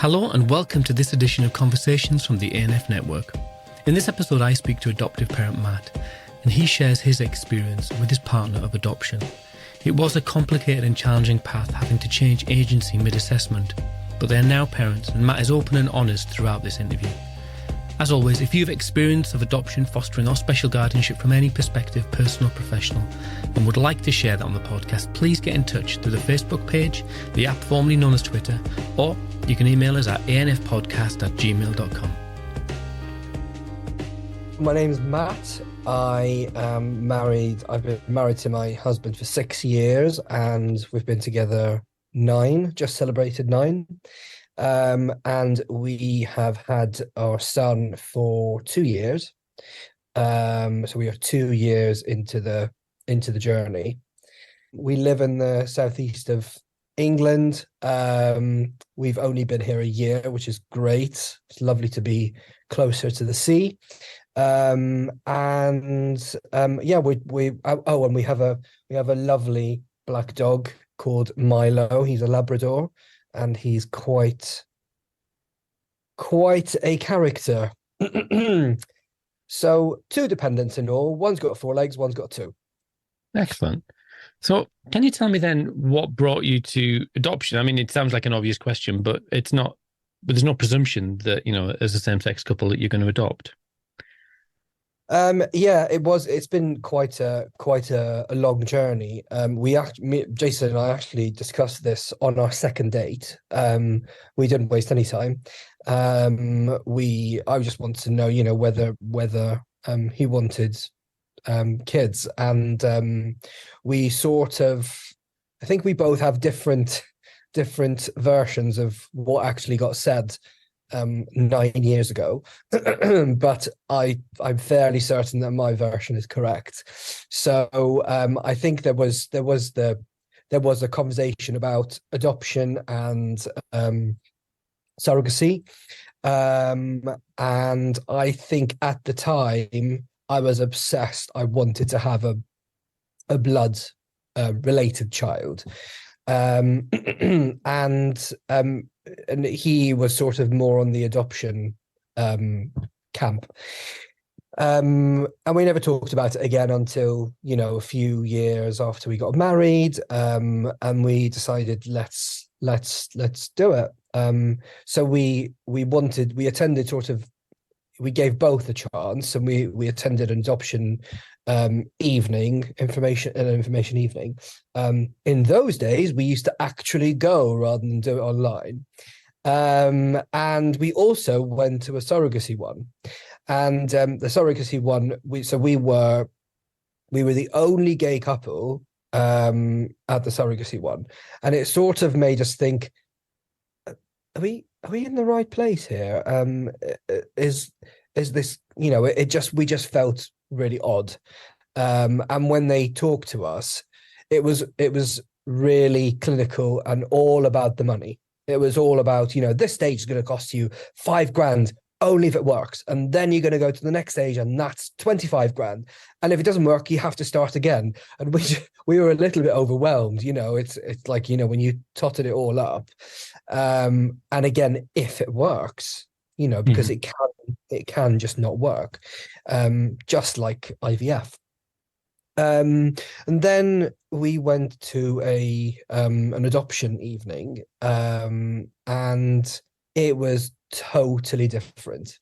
Hello and welcome to this edition of Conversations from the A&amp Network. In this episode I speak to adoptive parent Matt, and he shares his experience with his partner of adoption. It was a complicated and challenging path, having to change agency mid-assessment, but they are now parents and Matt is open and honest throughout this interview. As always, if you have experience of adoption, fostering or special guardianship from any perspective, personal or professional, and would like to share that on the podcast, please get in touch through the Facebook page, the app formerly known as Twitter, or you can email us at anfpodcast@gmail.com. My name's Matt. I am married. I've been married to my husband for 6 years, and we've been together 9, just celebrated 9. And we have had our son for 2 years. So we are 2 years into the journey. We live in the southeast of England. We've only been here a year, which is great. It's lovely to be closer to the sea. And we have a lovely black dog called Milo. He's a Labrador, and he's quite a character. So 2 dependents in all. One's got 4 legs, one's got 2. Excellent. So can you tell me then what brought you to adoption? I mean, it sounds like an obvious question, but it's not. But there's no presumption that, as a same-sex couple, that you're going to adopt. It's been quite a long journey. Jason and I actually discussed this on our second date. We didn't waste any time. I just wanted to know, whether he wanted kids, and we sort of, I think we both have different versions of what actually got said 9 years ago, but I'm fairly certain that my version is correct. So I think there was a conversation about adoption and surrogacy, and I think at the time I was obsessed. I wanted to have a blood related child, and he was sort of more on the adoption camp. And we never talked about it again until, a few years after we got married, and we decided let's do it. So we attended we gave both a chance, and we attended an adoption information evening. In those days, we used to actually go rather than do it online. And we also went to a surrogacy one, and the surrogacy one, we were the only gay couple at the surrogacy one, and it sort of made us think, are we in the right place here? Is this, we just felt really odd. And when they talked to us, it was really clinical and all about the money. It was all about, this stage is going to cost you $5,000 only if it works, and then you're going to go to the next stage, and that's $25,000. And if it doesn't work, you have to start again. And we were a little bit overwhelmed. It's like, when you totted it all up. And again, if it works, because it can just not work, just like IVF. And then we went to an adoption evening, and it was totally different.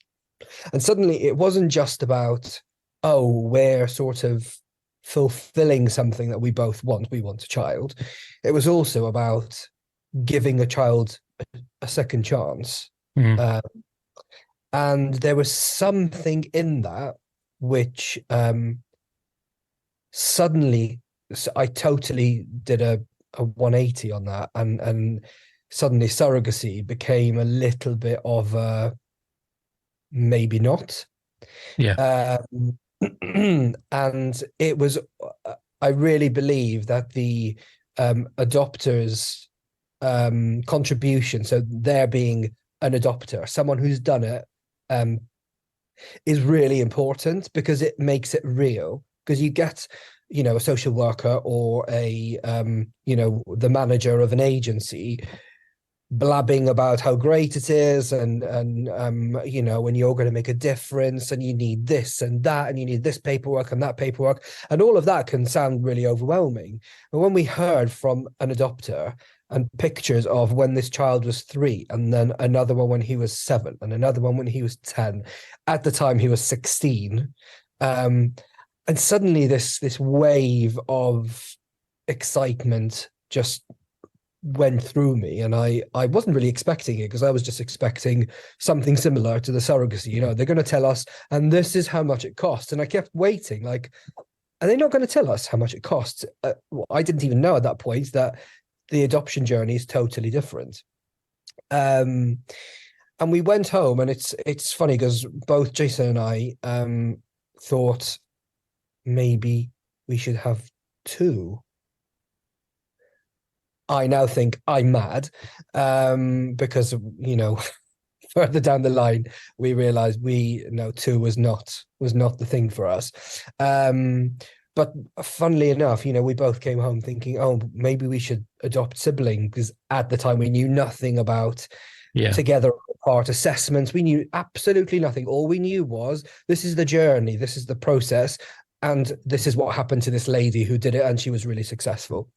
And suddenly it wasn't just about, we're sort of fulfilling something that we both want. We want a child. It was also about giving a child a second chance. And there was something in that which suddenly, I totally did a 180 on that, and suddenly surrogacy became a little bit of a maybe not. And it was, I really believe that the adopters' contribution, so there being an adopter, someone who's done it, is really important, because it makes it real. Because you get, a social worker or a, the manager of an agency blabbing about how great it is, and you know, when you're going to make a difference, and you need this and that, and you need this paperwork and that paperwork, and all of that can sound really overwhelming. But when we heard from an adopter and pictures of when this child was 3, and then another one when he was 7, and another one when he was 10, at the time he was 16, and suddenly this wave of excitement just went through me, and I wasn't really expecting it, because I was just expecting something similar to the surrogacy. You know, they're going to tell us, and this is how much it costs. And I kept waiting, like, are they not going to tell us how much it costs? Well, I didn't even know at that point that the adoption journey is totally different. And we went home, and it's funny because both Jason and I thought maybe we should have 2. I now think I'm mad, because, you know, further down the line we realized 2 was not the thing for us. But funnily enough, you know, we both came home thinking, oh, maybe we should adopt siblings, because at the time we knew nothing about together apart assessments. We knew absolutely nothing. All we knew was, this is the journey, this is the process, and this is what happened to this lady who did it, and she was really successful.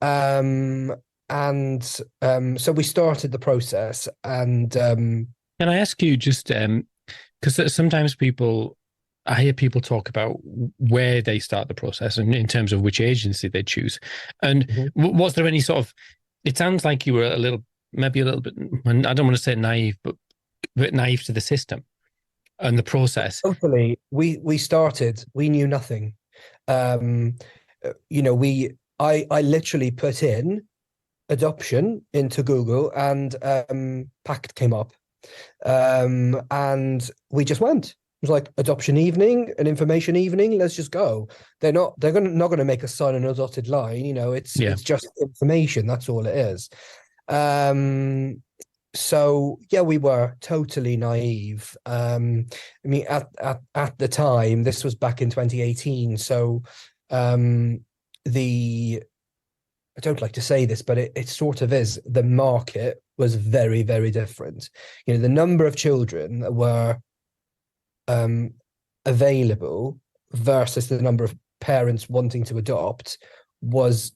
So we started the process. And can I ask you, just because sometimes I hear people talk about where they start the process, and in terms of which agency they choose. And was there any sort of, it sounds like you were maybe a little bit, I don't want to say naive, but a bit naive to the system and the process. Hopefully, we knew nothing. You know, I literally put in adoption into Google, and PACT came up, and we just went. It was like, adoption evening, an information evening. Let's just go. They're not going to make us sign an adopted line. You know, it's just information. That's all it is. So yeah, we were totally naive. I mean, at the time, this was back in 2018. So I don't like to say this, but it sort of is. The market was very, very different. You know, the number of children that were available versus the number of parents wanting to adopt was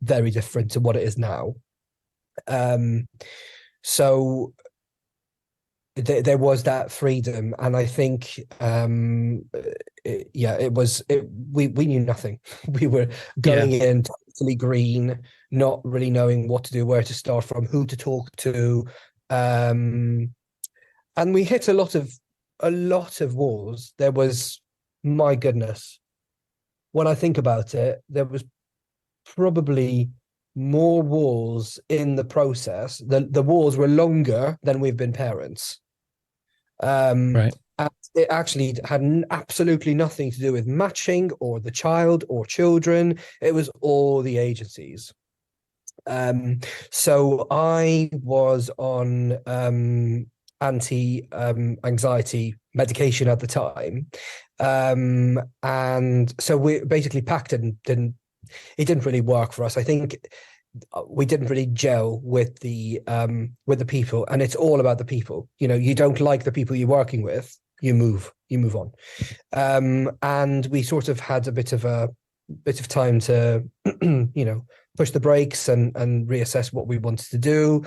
very different to what it is now. So there was that freedom, and I think we knew nothing. We were going in totally green, not really knowing what to do, where to start from, who to talk to, and we hit a lot of walls. There was, my goodness, when I think about it, there was probably more walls in the process. The walls were longer than we've been parents. Right. And it actually had absolutely nothing to do with matching or the child or children. It was all the agencies. So I was on anti-anxiety medication at the time. And so we basically packed it, and it didn't really work for us. I think we didn't really gel with the people, and it's all about the people. You know, you don't like the people you're working with, you move on. And we sort of had a bit of time to you know, push the brakes and reassess what we wanted to do.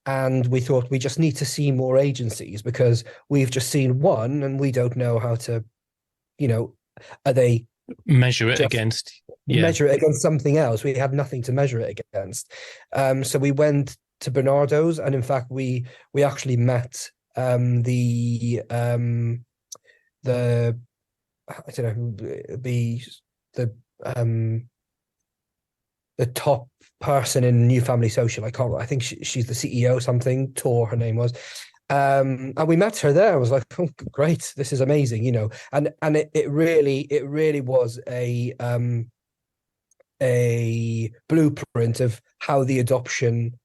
And we thought, we just need to see more agencies, because we've just seen one and we don't know how to, you know, are they measure it against something else. We had nothing to measure it against. So we went to Bernardo's, and in fact we actually met the I don't know, the top person in New Family Social. I think she's the CEO, something, Tor, her name was. And we met her there. I was like, oh, great, this is amazing, you know. And it really was a blueprint of how the adoption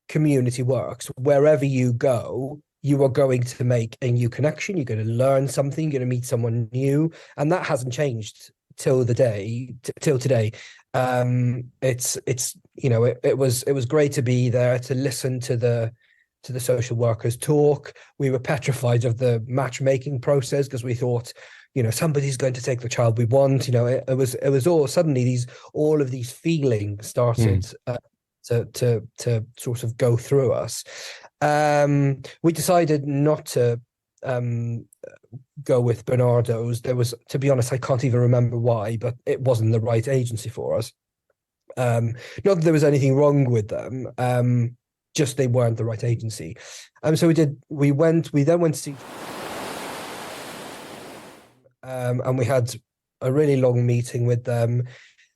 community works. Wherever you go, you are going to make a new connection. You're going to learn something. You're going to meet someone new, and that hasn't changed till today. It's it was great to be there to listen to the social workers talk. We were petrified of the matchmaking process because we thought, somebody's going to take the child we want. It was all suddenly all of these feelings started to sort of go through us. We decided not to go with Bernardo's. There was, to be honest, I can't even remember why, but it wasn't the right agency for us. Not that there was anything wrong with them, just they weren't the right agency. So we then went to see, and we had a really long meeting with them,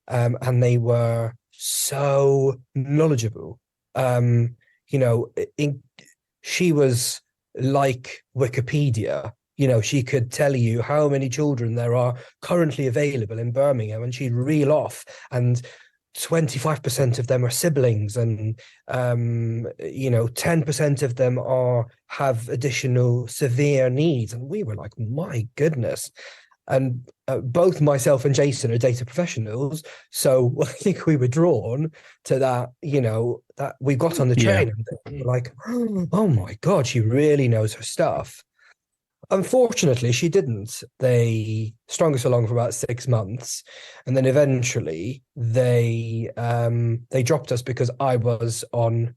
and they were so knowledgeable. She was like Wikipedia. She could tell you how many children there are currently available in Birmingham, and she'd reel off, and 25% of them are siblings, and 10% of them have additional severe needs. And we were like, my goodness. And both myself and Jason are data professionals, so I think we were drawn to that. That we got on the train and we were like, oh my God, she really knows her stuff. Unfortunately, she didn't. They strung us along for about 6 months, and then eventually they dropped us because I was on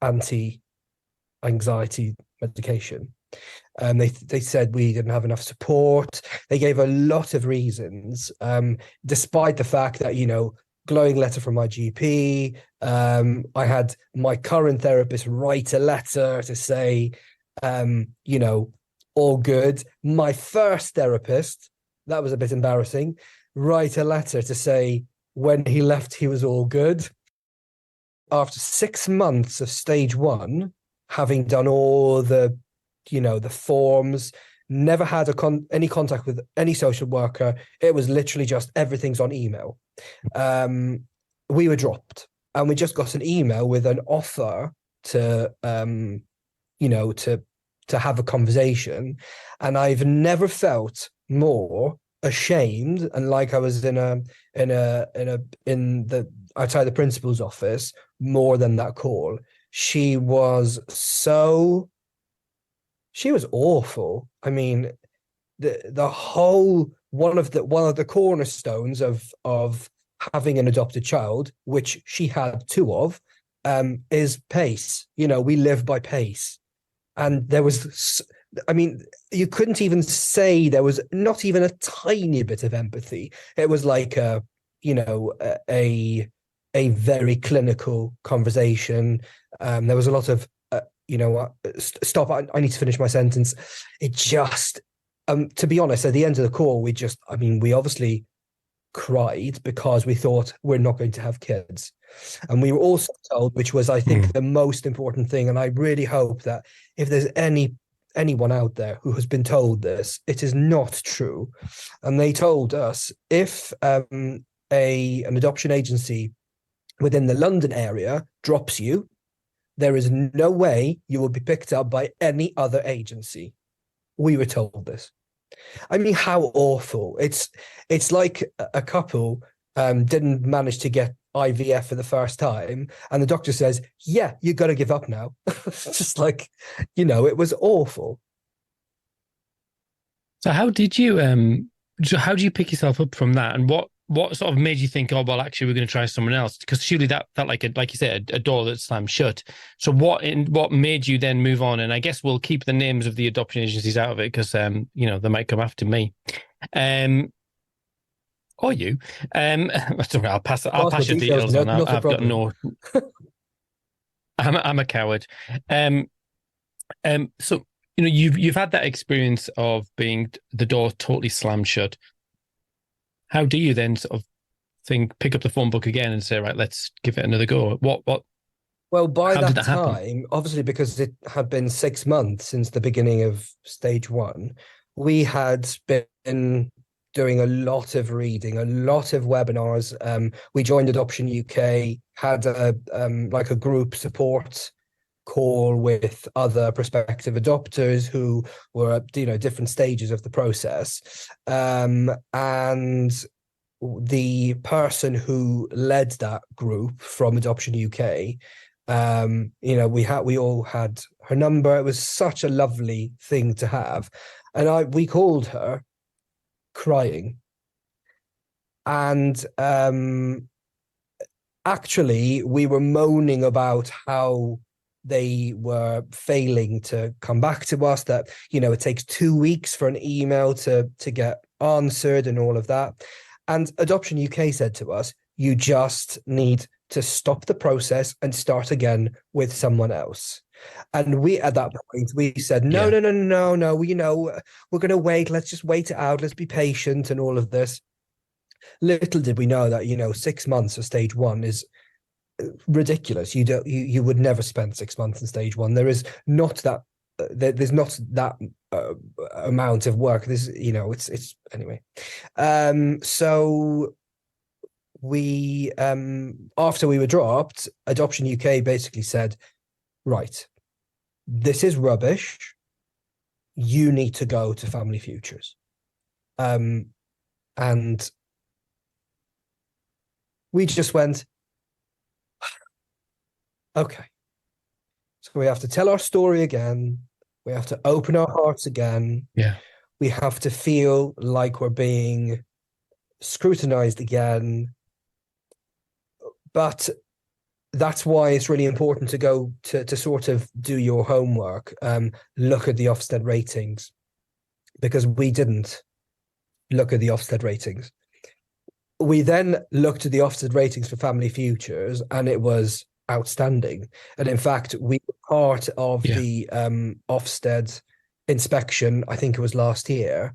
anti-anxiety medication. They said we didn't have enough support. They gave a lot of reasons, despite the fact that, glowing letter from my GP. I had my current therapist write a letter to say, all good. My first therapist, that was a bit embarrassing, write a letter to say when he left, he was all good. After 6 months of stage 1, having done all the forms, never had any contact with any social worker. It was literally just everything's on email. We were dropped, and we just got an email with an offer to have a conversation. And I've never felt more ashamed and like I was outside the principal's office more than that call. She was awful. I mean, the whole one of the cornerstones of having an adopted child, which she had 2 of, is pace. We live by pace. And there was, you couldn't even say there was not even a tiny bit of empathy. It was like a very clinical conversation. There was a lot of, stop, I need to finish my sentence. It just, to be honest, at the end of the call, we obviously cried because we thought we're not going to have kids. And we were also told, which was, I think, the most important thing, and I really hope that if there's anyone out there who has been told this, it is not true. And they told us, if an adoption agency within the London area drops you, there is no way you will be picked up by any other agency. We were told this. I mean, how awful. It's like a couple didn't manage to get IVF for the first time, and the doctor says, yeah, you got to give up now. It's just like, it was awful. So how did you pick yourself up from that, and what sort of made you think, oh well, actually we're going to try someone else? Because surely that felt like you said, a door that slammed shut. So what made you then move on? And I guess we'll keep the names of the adoption agencies out of it because they might come after me. Or you. I'll pass your details on. I've got no. I'm a coward. So you've had that experience of being the door totally slammed shut. How do you then sort of pick up the phone book again and say, right, let's give it another go? What? Well, by that time, obviously, because it had been 6 months since the beginning of stage 1, we had been doing a lot of reading, a lot of webinars. We joined Adoption UK, had a group support call with other prospective adopters who were at different stages of the process, and the person who led that group from Adoption UK, we all had her number. It was such a lovely thing to have, and we called her crying, and actually we were moaning about how they were failing to come back to us, that it takes 2 weeks for an email to get answered and all of that. And Adoption UK said to us, you just need to stop the process and start again with someone else. And we, at that point, we said, no, we're going to wait. Let's just wait it out. Let's be patient and all of this. Little did we know that, 6 months of stage one is ridiculous. You would never spend 6 months in stage one. There is not that, there's not that amount of work. This, it's anyway. So we, after we were dropped, Adoption UK basically said, right, this is rubbish. You need to go to Family Futures. And we just went, okay. So we have to tell our story again. We have to open our hearts again. Yeah. We have to feel like we're being scrutinized again. But that's why it's really important to go to sort of do your homework, look at the Ofsted ratings, because we didn't look at the Ofsted ratings. We then looked at the Ofsted ratings for Family Futures, and it was outstanding. And in fact, we were part of the Ofsted inspection. I think it was last year.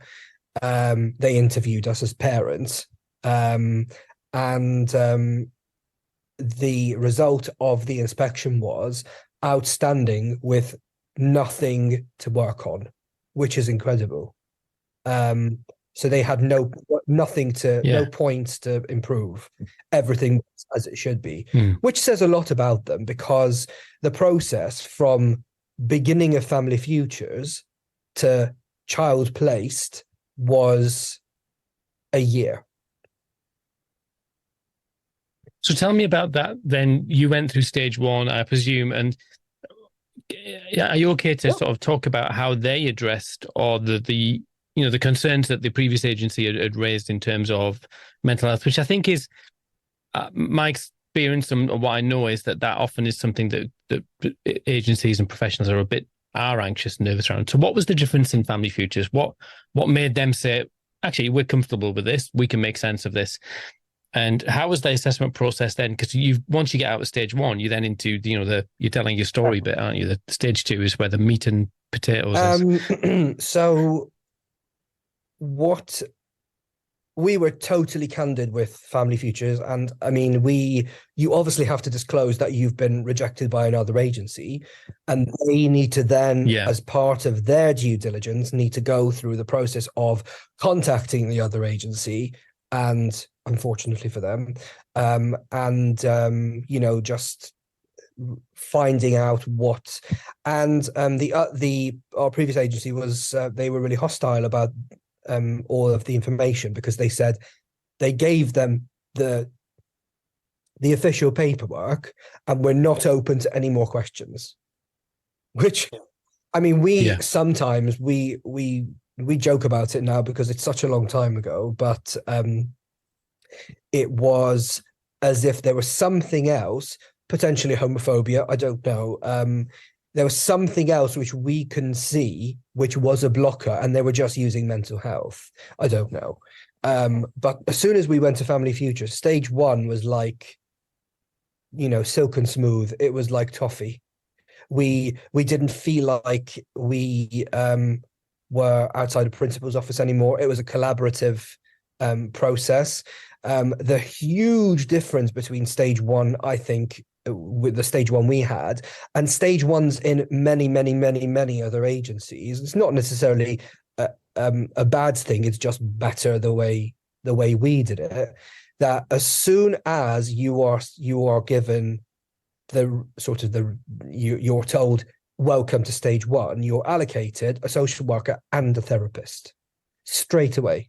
They interviewed us as parents, and the result of the inspection was outstanding with nothing to work on, which is incredible. So they had no points to improve. Everything was as it should be, which says a lot about them, because the process from beginning of Family Futures to child placed was a year. So tell me about that. Then you went through stage one, I presume, and are you okay to sort of talk about how they addressed, or the concerns that the previous agency had raised in terms of mental health, which I think is my experience and what I know is that often is something that agencies and professionals are anxious and nervous around. So what was the difference in Family Futures? What made them say, actually, we're comfortable with this, we can make sense of this? And how was the assessment process then? Because once you get out of stage one, you're then into you're telling your story bit, aren't you? The stage two is where the meat and potatoes is. So what we were totally candid with Family Futures, and I mean, you obviously have to disclose that you've been rejected by another agency, and they need to then, as part of their due diligence, need to go through the process of contacting the other agency, and unfortunately for them, just finding out what. And our previous agency was they were really hostile about all of the information, because they said they gave them the official paperwork and we're not open to any more questions. Which, I mean, sometimes we joke about it now because it's such a long time ago, but it was as if there was something else, potentially homophobia, I don't know. There was something else which we can see, which was a blocker, and they were just using mental health. I don't know. But as soon as we went to Family Future, stage one was like, silk and smooth. It was like toffee. We didn't feel like we were outside the principal's office anymore. It was a collaborative process. The huge difference between stage one, I think, with the stage one we had and stage ones in many, many, many, many other agencies, it's not necessarily a bad thing. It's just better the way we did it. That as soon as you are given you're told, welcome to stage one, you're allocated a social worker and a therapist straight away.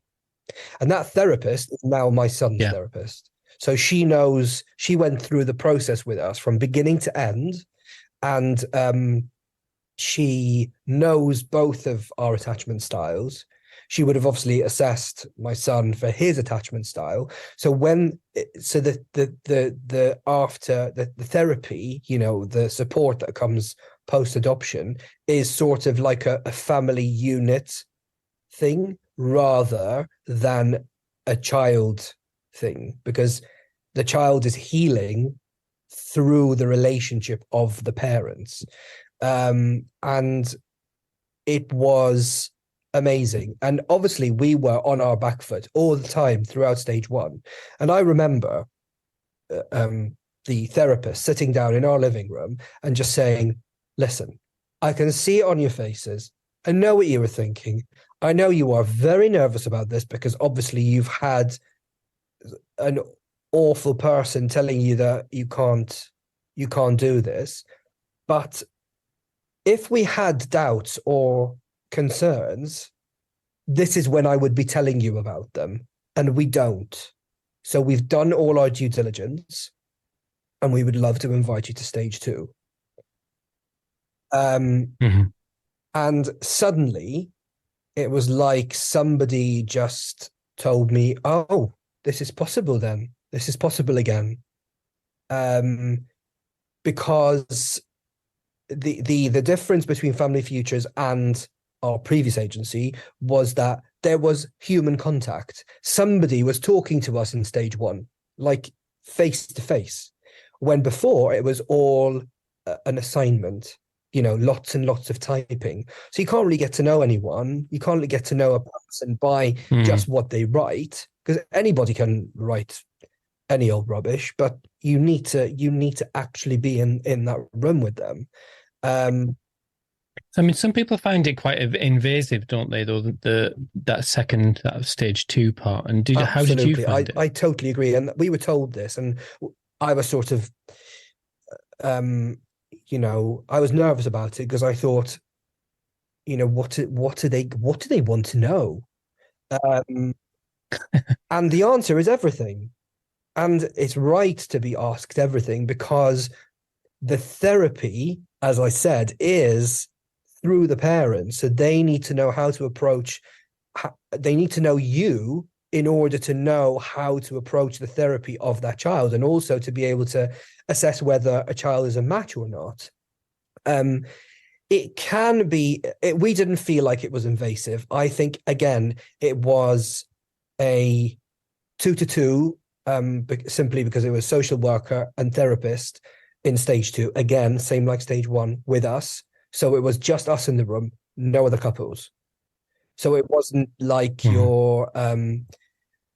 And that therapist is now my son's Yeah. therapist. So she knows, she went through the process with us from beginning to end. And she knows both of our attachment styles. She would have obviously assessed my son for his attachment style. So the after the therapy, the support that comes post adoption is sort of like a family unit thing rather than a child thing, because the child is healing through the relationship of the parents. And it was amazing. And obviously, we were on our back foot all the time throughout stage one. And I remember the therapist sitting down in our living room and just saying, listen, I can see it on your faces. I know what you were thinking. I know you are very nervous about this because obviously you've had an awful person telling you that you can't do this. But if we had doubts or concerns, this is when I would be telling you about them. And we don't. So we've done all our due diligence and we would love to invite you to stage two. Mm-hmm. And suddenly it was like somebody just told me, oh, this is possible then. This is possible again. Because the difference between Family Futures and our previous agency was that there was human contact. Somebody was talking to us in stage one, like face to face, when before it was all an assignment, lots and lots of typing. So you can't really get to know anyone. You can't really get to know a person by just what they write, because anybody can write any old rubbish, but you need to actually be in that room with them. I mean, some people find it quite invasive, don't they? Though that stage two part. And how did you find it? I totally agree. And we were told this, and I was sort of, I was nervous about it because I thought, what do they want to know? And the answer is everything. And it's right to be asked everything, because the therapy, as I said, is through the parents. So they need to know how to approach, they need to know you in order to know how to approach the therapy of that child, and also to be able to assess whether a child is a match or not. It can be, we didn't feel like it was invasive. I think, again, it was a 2-to-2, simply because it was social worker and therapist in stage two. Again, same like stage one with us. So it was just us in the room, no other couples. So it wasn't like a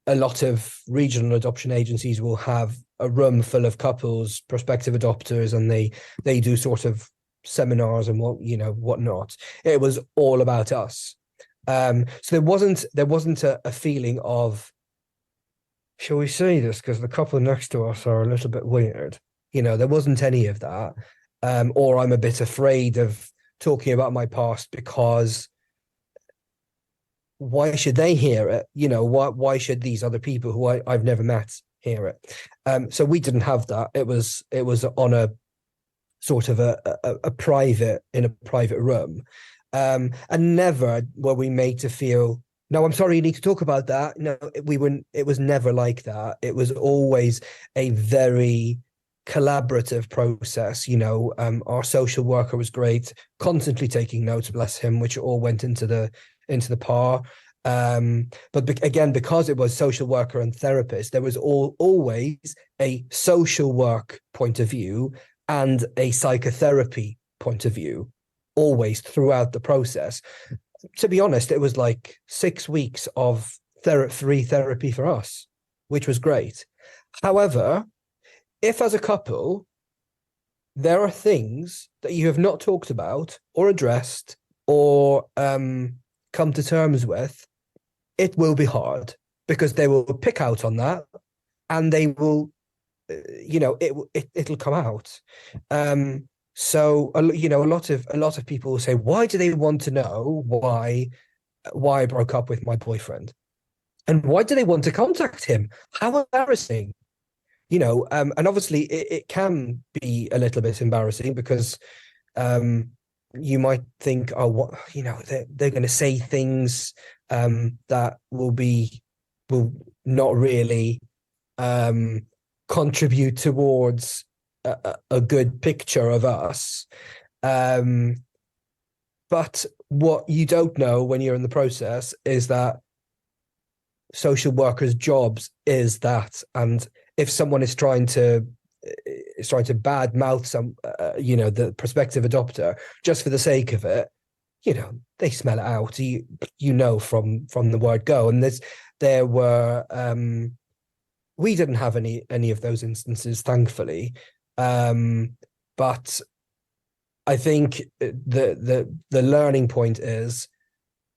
lot of regional adoption agencies will have a room full of couples, prospective adopters, and they do sort of seminars and whatnot. It was all about us. So there wasn't a feeling of, shall we say this because the couple next to us are a little bit weird. There wasn't any of that. Or I'm a bit afraid of talking about my past because why should they hear it? Why should these other people who I've never met hear it? So we didn't have that. It was on a sort of a private, in a private room. And never were we made to feel, no, I'm sorry, you need to talk about that. No, we wouldn't. It was never like that. It was always a very collaborative process. Our social worker was great, constantly taking notes, bless him, which all went into the PAR. But again, because it was social worker and therapist, there was always a social work point of view and a psychotherapy point of view, always throughout the process. To be honest, it was like 6 weeks of free therapy for us, which was great. However, if as a couple, there are things that you have not talked about or addressed or come to terms with, it will be hard, because they will pick out on that and they will, it'll come out. So a lot of people will say, why do they want to know why I broke up with my boyfriend? And why do they want to contact him? How embarrassing. And obviously it can be a little bit embarrassing because you might think, oh, what, they're going to say things that will not really contribute towards a good picture of us. But what you don't know when you're in the process is that social workers' jobs is that, and if someone is trying to bad mouth the prospective adopter just for the sake of it, they smell it out. From the word go. And there were we didn't have any of those instances, thankfully, but I think the learning point is,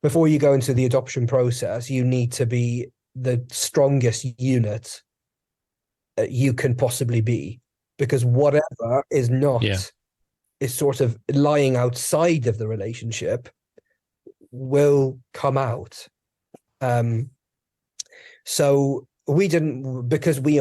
before you go into the adoption process, you need to be the strongest unit you can possibly be, because whatever is not is sort of lying outside of the relationship will come out. So we didn't, because we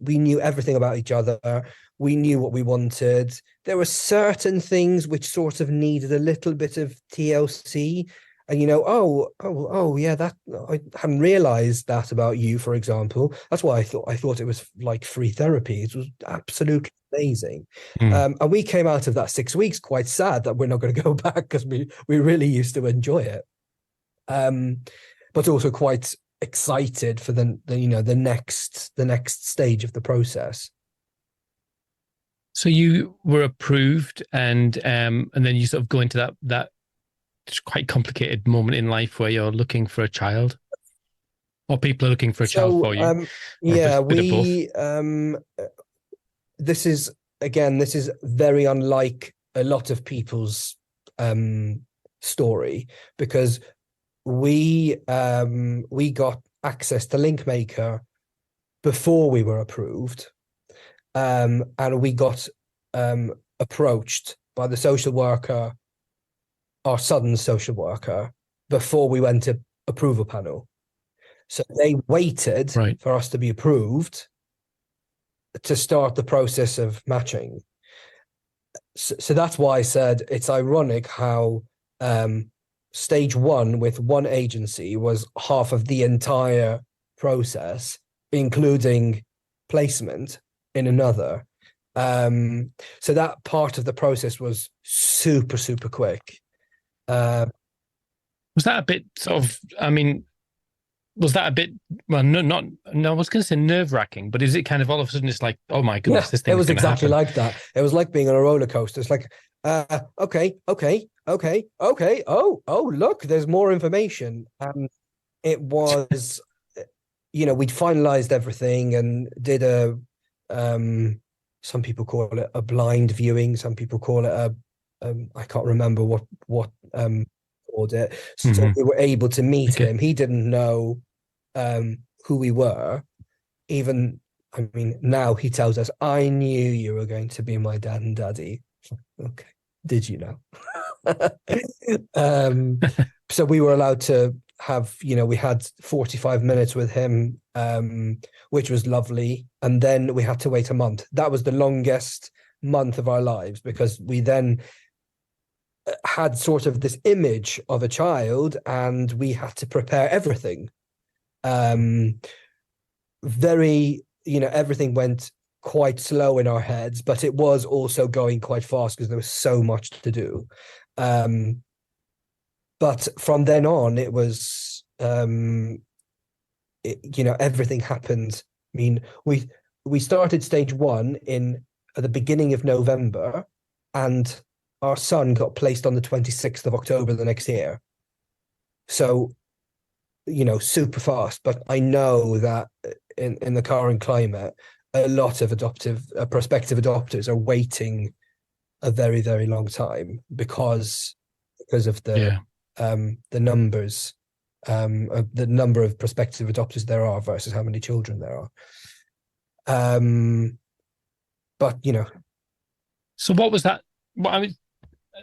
knew everything about each other. We knew what we wanted. There were certain things which sort of needed a little bit of TLC. And yeah, that I hadn't realized that about you, for example. That's why I thought it was like free therapy. It was absolutely amazing. And we came out of that 6 weeks quite sad that we're not going to go back, because we really used to enjoy it. But also quite excited for the next stage of the process. So you were approved, and then you sort of go into that quite complicated moment in life where you're looking for a child, or people are looking for a child for you. This is very unlike a lot of people's story, because we got access to Linkmaker before we were approved, and we got approached by the social worker, our son's social worker, before we went to approval panel. So they waited for us to be approved to start the process of matching. So that's why I said it's ironic how stage one with one agency was half of the entire process, including placement in another. So that part of the process was super, super quick. Was that a bit sort of, was that a bit, well, no, I was going to say nerve-wracking, but is it kind of all of a sudden it's like, oh my goodness, this thing is going to happen? It was exactly like that. It was like being on a roller coaster. It's like, okay. Oh, look, there's more information. And it was, we'd finalized everything and did some people call it a blind viewing. Some people call it I can't remember what called it. So we were able to meet him. He didn't know who we were. Even, now he tells us, I knew you were going to be my dad and daddy. Okay, did you know? So we were allowed to have, we had 45 minutes with him, which was lovely. And then we had to wait a month. That was the longest month of our lives, because we then had sort of this image of a child and we had to prepare everything. Everything went quite slow in our heads, but it was also going quite fast because there was so much to do. But from then on, it was, everything happened. We started stage one at the beginning of November, and our son got placed on the 26th of October the next year. So, super fast. But I know that in the current climate, a lot of prospective adopters are waiting a very, very long time because of the numbers, the number of prospective adopters there are versus how many children there are. But So what was that? Well,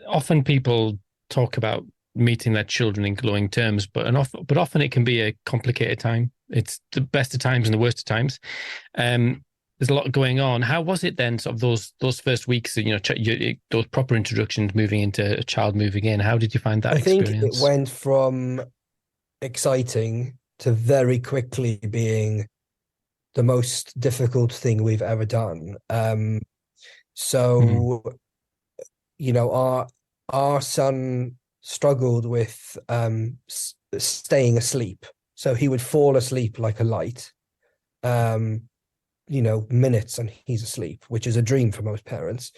often people talk about meeting their children in glowing terms, but often it can be a complicated time. It's the best of times and the worst of times. There's a lot going on. How was it then? Sort of those first weeks, those proper introductions, moving into a child moving in. How did you find that I think experience? it went from exciting to very quickly being the most difficult thing we've ever done. So, our son struggled with staying asleep. So he would fall asleep like a light, minutes and he's asleep, which is a dream for most parents.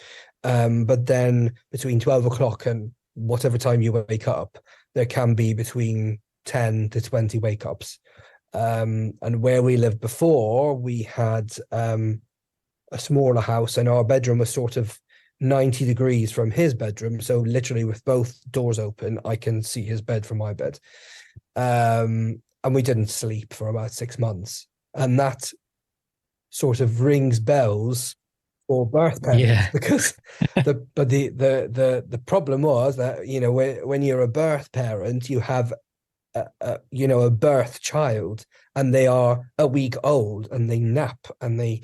But then between 12 o'clock and whatever time you wake up, there can be between 10 to 20 wake ups. And where we lived before, we had a smaller house, and our bedroom was sort of 90 degrees from his bedroom. So literally with both doors open, I can see his bed from my bed. And we didn't sleep for about 6 months. And that sort of rings bells for birth parents, because the problem was that, when you're a birth parent, you have a birth child, and they are a week old and they nap, and we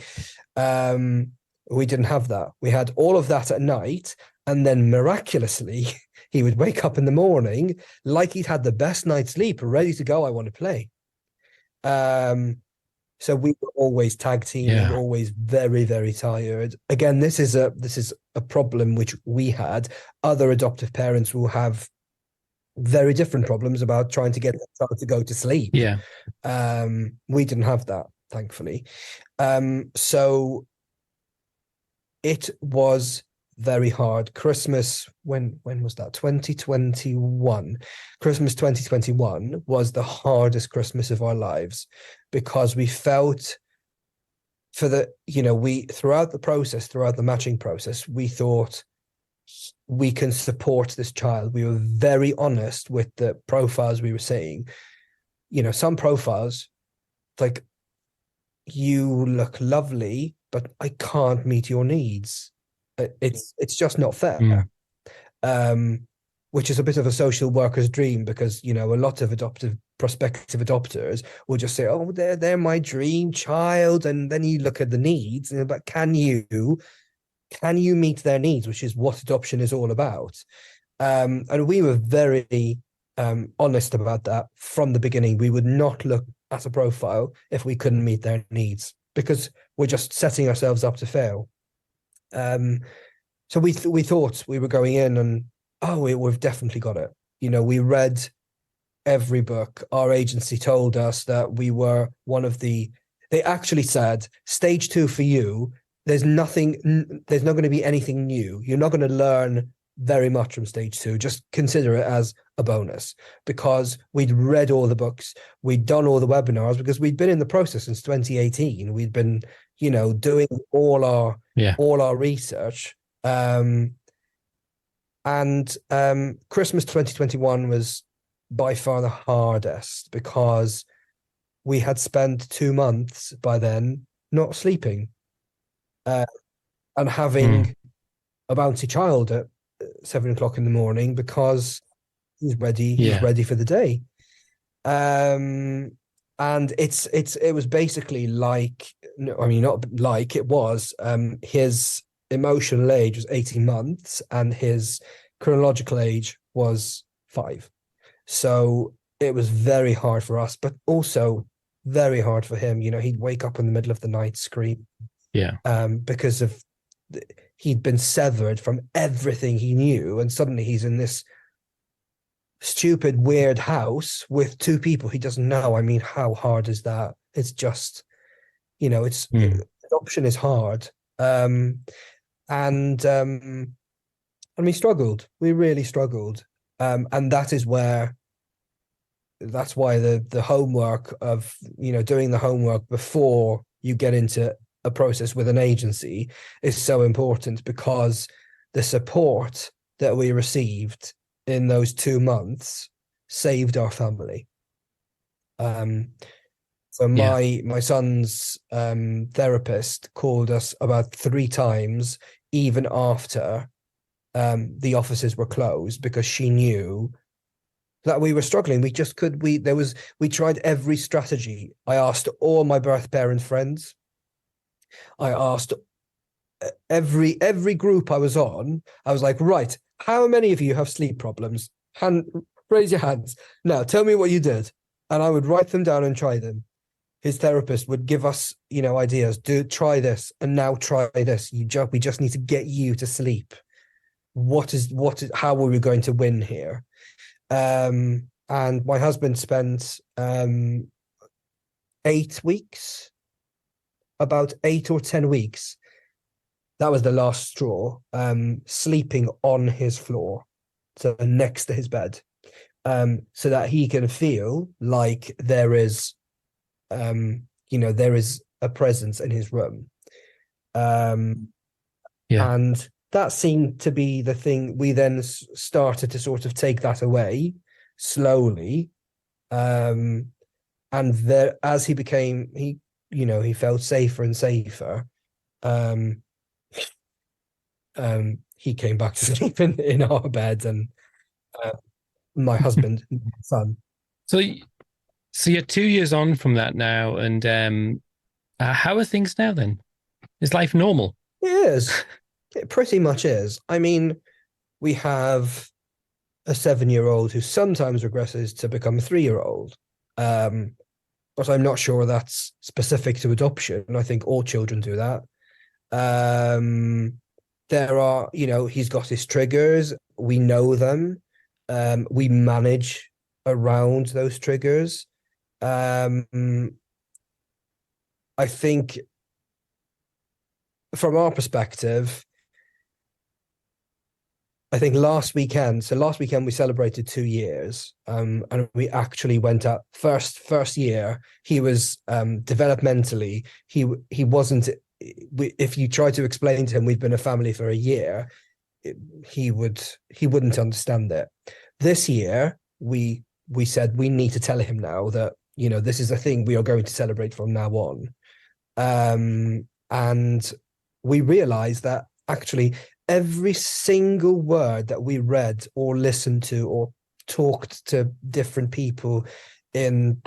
didn't have that. We had all of that at night, and then miraculously he would wake up in the morning like he'd had the best night's sleep, ready to go. I want to play. So we were always tag teaming, always very, very tired. Again, this is a problem which we had. Other adoptive parents will have very different problems about trying to get their child to go to sleep. We didn't have that, thankfully. So it was very hard. Christmas, when was that? 2021. Christmas 2021 was the hardest Christmas of our lives, because we felt throughout the matching process, we thought we can support this child. We were very honest with the profiles we were seeing. Some profiles, like, you look lovely, but I can't meet your needs. It's just not fair. Which is a bit of a social worker's dream, because a lot of prospective adopters will just say, oh, they're my dream child, and then you look at the needs, but can you meet their needs, which is what adoption is all about. And we were very honest about that from the beginning. We would not look at a profile if we couldn't meet their needs, because we're just setting ourselves up to fail. So we thought we were going in and, we've definitely got it. We read every book. Our agency told us that we were they actually said, stage 2 for you, there's not going to be anything new. You're not going to learn very much from stage 2. Just consider it as a bonus, because we'd read all the books, we'd done all the webinars, because we'd been in the process since 2018. We'd been, doing all our research. Christmas 2021 was by far the hardest, because we had spent 2 months by then not sleeping, and having a bouncy child at 7 o'clock in the morning, because he's ready for the day. And it was basically like, it was, his emotional age was 18 months and his chronological age was 5. So it was very hard for us, but also very hard for him. He'd wake up in the middle of the night scream, because he'd been severed from everything he knew, and suddenly he's in this stupid, weird house with 2 people he doesn't know. I mean, how hard is that? It's just, adoption is hard. And we struggled. We really struggled. And that's why the homework of, doing the homework before you get into a process with an agency is so important, because the support that we received in those 2 months saved our family. So my son's therapist called us about 3 times, even after the offices were closed, because she knew that we were struggling. We tried every strategy. I asked all my birth parent friends. I asked every group I was on. I was like, right, how many of you have sleep problems? Raise your hands. Now tell me what you did. And I would write them down and try them. His therapist would give us, ideas. Try this, and now try this. We just need to get you to sleep. How are we going to win here? And my husband spent 8 weeks, about 8 or 10 weeks. That was the last straw, sleeping on his floor, so next to his bed, so that he can feel like there is a presence in his room. And that seemed to be the thing. We then started to sort of take that away slowly. And there, as he felt safer and safer, he came back to sleep in our bed, and my husband and my son. So you're 2 years on from that now, and how are things now then? Is life normal? It is. It pretty much is. I mean, we have a 7-year-old who sometimes regresses to become a 3-year-old. But I'm not sure that's specific to adoption. I think all children do that. There are, he's got his triggers. We know them. We manage around those triggers. I think from our perspective, I think last weekend we celebrated 2 years, and we actually went up first year. He was developmentally, he wasn't, if you try to explain to him we've been a family for a year, he wouldn't understand it. This year we said we need to tell him now that this is a thing we are going to celebrate from now on. And we realized that actually every single word that we read or listened to or talked to different people in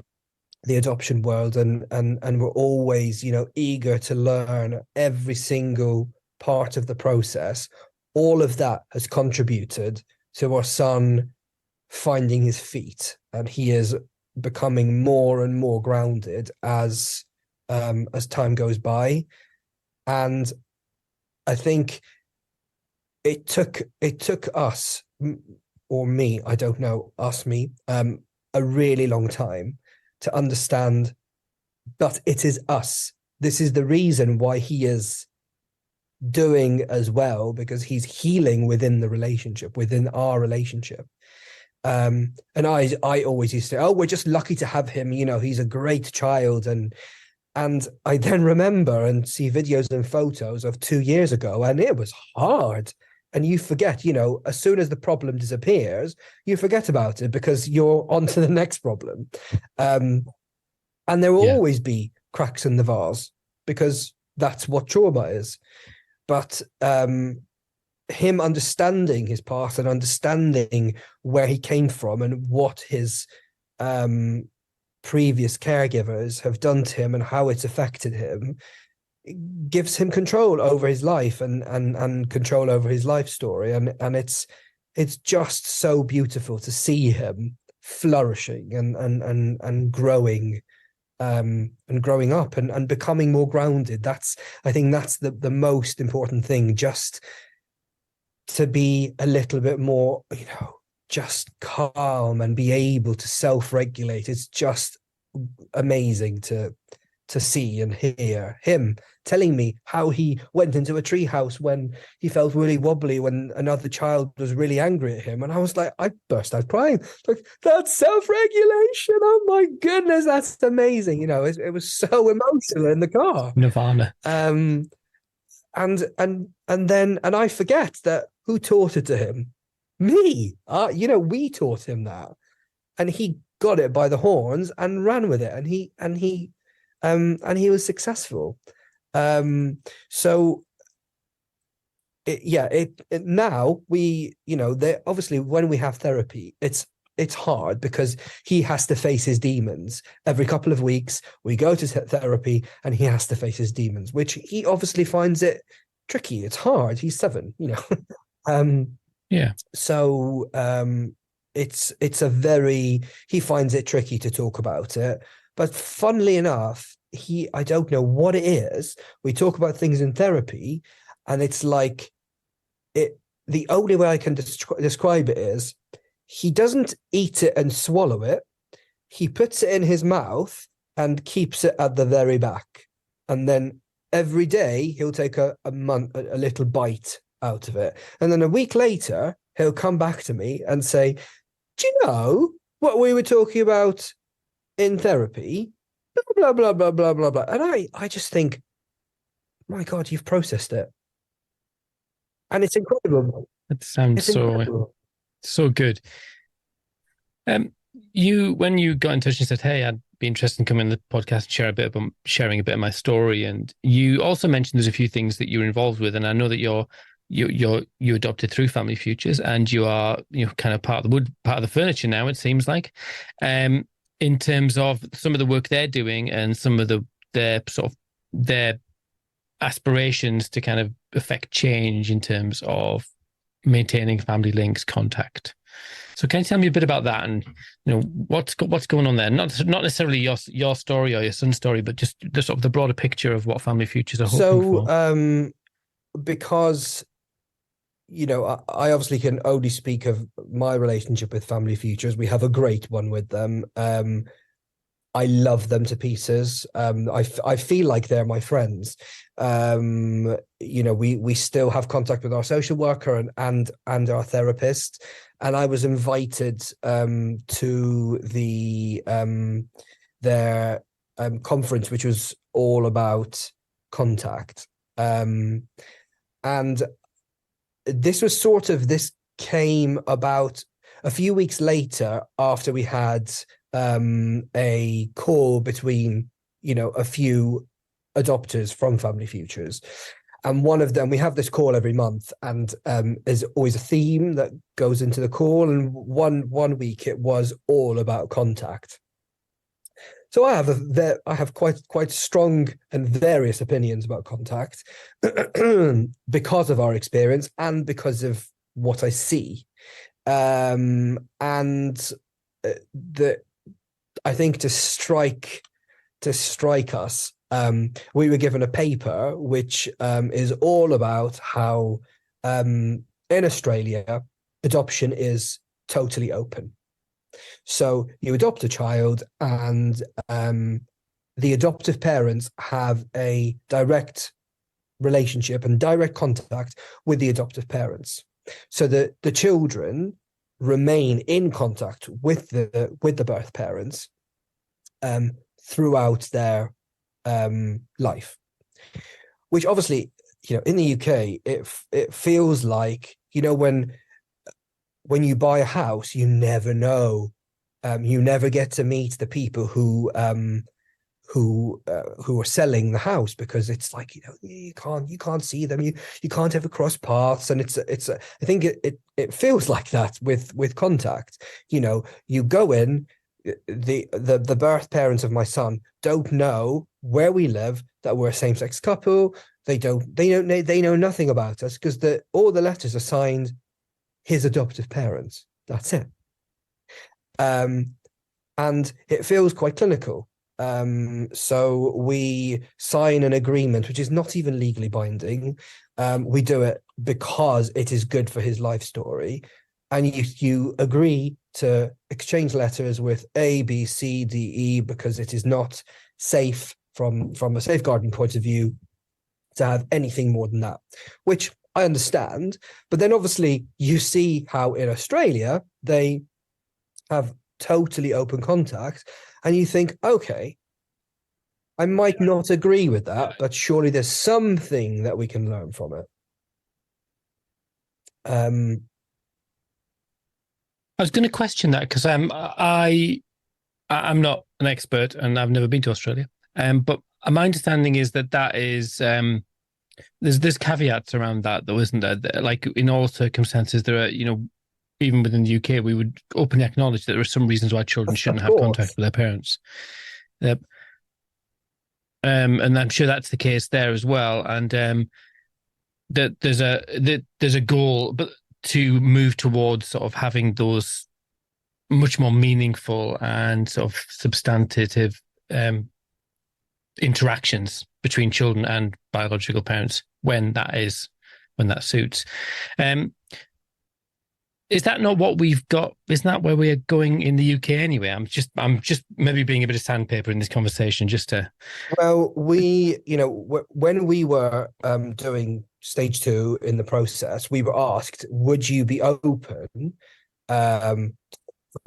the adoption world, and we're always, eager to learn every single part of the process, all of that has contributed to our son finding his feet, and he is becoming more and more grounded as time goes by. And I think it took us, or me, I don't know, me, a really long time to understand that it is us. This is the reason why he is doing as well, because he's healing within the relationship, within our relationship. And I always used to say, oh, we're just lucky to have him, he's a great child. And I then remember and see videos and photos of 2 years ago, and it was hard. And you forget, as soon as the problem disappears, you forget about it because you're on to the next problem. And there will always be cracks in the vase because that's what trauma is. But him understanding his past and understanding where he came from and what his previous caregivers have done to him and how it's affected him, gives him control over his life and control over his life story. And it's just so beautiful to see him flourishing and growing, and growing up and becoming more grounded. I think that's the most important thing, just to be a little bit more, just calm and be able to self-regulate. It's just amazing to see and hear him telling me how he went into a treehouse when he felt really wobbly when another child was really angry at him. And I was like, I burst out crying. Like, that's self-regulation. Oh my goodness, that's amazing. It was so emotional in the car. Nirvana. And I forget that who taught it to him? Me. We taught him that. And he got it by the horns and ran with it. And he was successful. So now we, obviously when we have therapy, it's it's hard because he has to face his demons every couple of weeks. We go to therapy and he has to face his demons, which he obviously finds it tricky. It's hard. He's 7, you know. Yeah. So it's he finds it tricky to talk about it. But funnily enough, I don't know what it is. We talk about things in therapy, and it's like the only way I can describe it is he doesn't eat it and swallow it. He puts it in his mouth and keeps it at the very back. And then every day he'll take a little bite out of it. And then a week later, he'll come back to me and say, do you know what we were talking about in therapy? Blah, blah, blah, blah, blah, blah. And I just think, my God, you've processed it. And it's incredible. That sounds so good. When you got in touch and said, "Hey, I'd be interested in coming on the podcast and sharing a bit of my story," and you also mentioned there's a few things that you're involved with, and I know that you adopted through Family Futures, and you are kind of part of the furniture now. It seems like, in terms of some of the work they're doing and some of their aspirations to kind of affect change in terms of maintaining family links, contact. So can you tell me a bit about that, and what's going on there? Not necessarily your story or your son's story, but just the sort of the broader picture of what Family Futures are hoping for. Because I obviously can only speak of my relationship with Family Futures. We have a great one with them. I love them to pieces. I feel like they're my friends. We still have contact with our social worker and our therapist. And I was invited to their conference, which was all about contact. And this came about a few weeks later after we had a call between a few adopters from Family Futures, and one of them, we have this call every month, and there's always a theme that goes into the call, and one week it was all about contact. So I have quite strong and various opinions about contact because of our experience and because of what I see, and I think to strike us, we were given a paper which is all about how in Australia adoption is totally open. So you adopt a child, and the adoptive parents have a direct relationship and direct contact with the adoptive parents. So the children remain in contact with the birth parents throughout their life, which obviously in the UK it feels like when you buy a house, you never know, you never get to meet the people who are selling the house, because it's like you can't see them, you can't ever cross paths, and it's I think it feels like that with contact. You go in, the birth parents of my son don't know where we live, that we're a same-sex couple. They know nothing about us, because all the letters are signed his adoptive parents. That's it. And it feels quite clinical. So we sign an agreement which is not even legally binding. We do it because it is good for his life story, and you agree to exchange letters with A, B, C, D, E, because it is not safe from a safeguarding point of view to have anything more than that, which I understand. But then obviously you see how in Australia they have totally open contact, and you think, okay, I might not agree with that, but surely there's something that we can learn from it. I was going to question that, because I'm not an expert and I've never been to Australia. But my understanding is that is there's caveats around that, though, isn't there? Like in all circumstances, there are even within the UK, we would openly acknowledge that there are some reasons why children shouldn't Of have contact course. with their parents. Uh, and I'm sure that's the case there as well. And that there's a goal, but to move towards sort of having those much more meaningful and sort of substantive interactions between children and biological parents when that suits. Is that not what we've got? Isn't that where we are going in the UK anyway? I'm just maybe being a bit of sandpaper in this conversation, just to. Well, when we were doing stage 2 in the process, we were asked, would you be open? For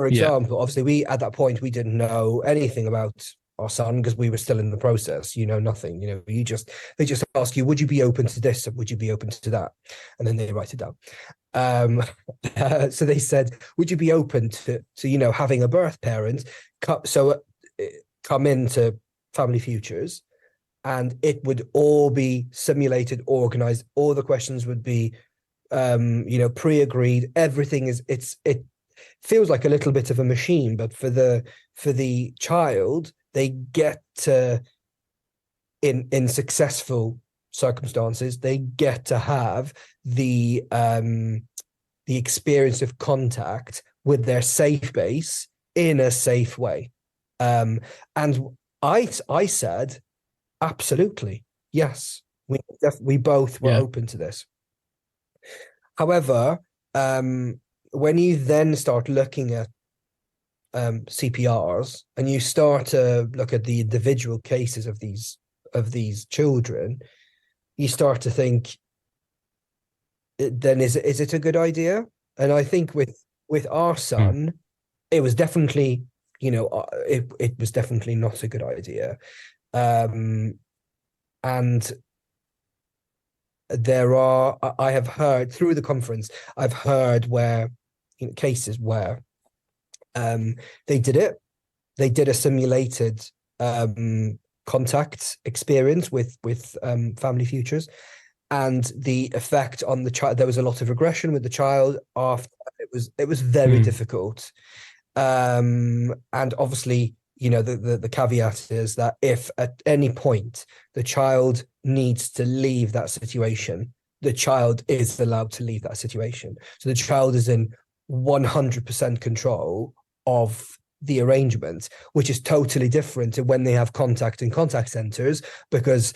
Yeah. example, obviously we, at that point, we didn't know anything about our son because we were still in the process, nothing, they just ask you, would you be open to this? Would you be open to that? And then they write it down. So they said, would you be open to having a birth parent come into Family Futures, and it would all be simulated, organized, all the questions would be pre-agreed, everything it feels like a little bit of a machine, but for the child, they get to, in successful circumstances, they get to have the experience of contact with their safe base in a safe way. And I said, absolutely, yes, we both were open to this. However, when you then start looking at CPRs and you start to look at the individual cases of these children, you start to think, then is it a good idea? And I think with our son, it was definitely, it was definitely not a good idea. And I have heard through the conference, I've heard where cases where they did a simulated contact experience with Family Futures, and the effect on the child, there was a lot of regression with the child after. It was very difficult, and obviously the caveat is that if at any point the child needs to leave that situation, the child is allowed to leave that situation. So the child is in 100% control of the arrangement, which is totally different to when they have contact in contact centers, because